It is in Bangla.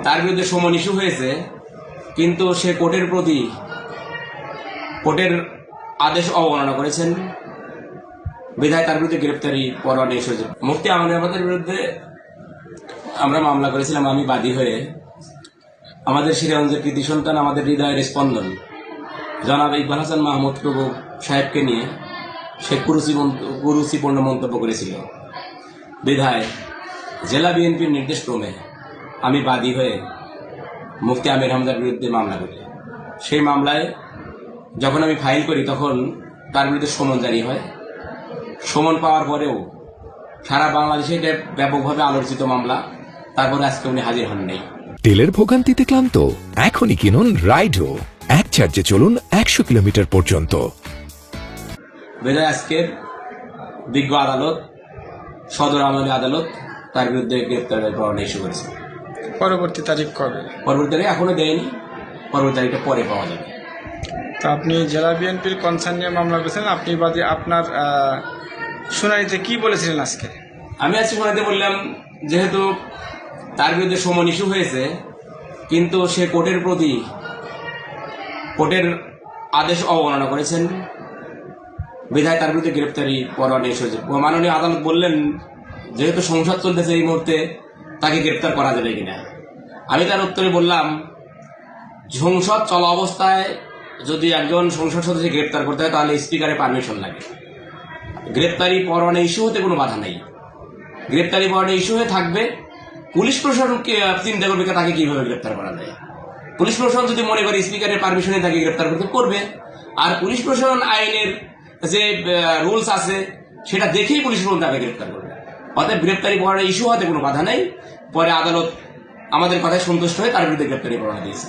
তার বিরুদ্ধে সমন ইস্যু হয়েছে, কিন্তু সে কোর্টের আদেশ অবমাননা করেছেন বিধায় তার বিরুদ্ধে গ্রেপ্তারি পরোয়ানা ইস্যু হয়েছে। মুফতি আমিন আহমদের বিরুদ্ধে আমরা মামলা করেছিলাম আমি বাদী হয়ে। আমাদের শ্রীগঞ্জের কৃতি সন্তান, আমাদের হৃদয়ের স্পন্দন জনাব ইকবাল হাসান মাহমুদ প্রভু সাহেবকে নিয়ে সে কুরুচিপূর্ণ মন্তব্য করেছিল বিধায় জেলা বিএনপির নির্দেশ ক্রমে আমি বাদী হয়ে মুফতি আমির হামজার বিরুদ্ধে মামলা করি। সেই মামলায় যখন আমি ফাইল করি তখন তার বিরুদ্ধে সমন জারি হয়। সমন পাওয়ার পরেও সারা বাংলাদেশে এটা ব্যাপকভাবে আলোচিত মামলা, তারপরে আজকে উনি হাজির হন নাই। তেলের ভোগান্তিতে ক্লান্ত? এখনই কিনুন রাইডো, এক চার্জে চলুন 100 কিলোমিটার পর্যন্ত। বিধায় আজকের বিজ্ঞ আদালত, সদর আমলি আদালত তার বিরুদ্ধে গ্রেপ্তারের পরোয়ানা ইস্যু করেছে। পরবর্তী তারিখ কবে? পরবর্তী তারিখ এখনো দেয়নি, পরবর্তী তারিখটা পরে পাওয়া যাবে। তো আপনি জেলা বিএনপির কনসার্ন নিয়ে মামলা করেছেন, আপনি বাদী আপনার শুনানিতে কি বলেছিলেন আজকে? আমি আজকে শোনাতে বললাম, যেহেতু তার বিরুদ্ধে সমন ইস্যু হয়েছে, কিন্তু সে কোর্টের আদেশ অবমাননা করেছেন বিধায় তার বিরুদ্ধে গ্রেপ্তারি পরোয়ানা ইস্যু হয়েছে। মাননীয় আদালত বললেন, যেহেতু সংসদ চলতেছে এই মুহূর্তে তাকে গ্রেপ্তার করা যাবে কিনা। আমি তার উত্তরে বললাম, সংসদ চলা অবস্থায় যদি একজন সংসদ সদস্য গ্রেপ্তার করতে হয় তাহলে স্পিকারের পারমিশন লাগে। গ্রেপ্তারি পরোয়ানা ইস্যু হতে কোনো বাধা নেই। গ্রেপ্তারি পরোয়ানা ইস্যু হয়ে থাকবে, পুলিশ প্রশাসনকে চিন্তা করবে তাকে কিভাবে গ্রেপ্তার করা যায়। পুলিশ প্রশাসন যদি মনে করে স্পিকারের পারমিশনে তাকে গ্রেপ্তার করতে করবে, আর পুলিশ প্রশাসন আইনের যে রুলস আছে সেটা দেখেই পুলিশ প্রশাসন তাকে গ্রেপ্তার করবে। অতএব গ্রেপ্তারি পরোয়ানা ইস্যু হতে কোনো বাধা নেই। পরে আদালত আমাদের কথায় সন্তুষ্ট হয়ে তার বিরুদ্ধে গ্রেপ্তারি পরোয়ানা দিয়েছে।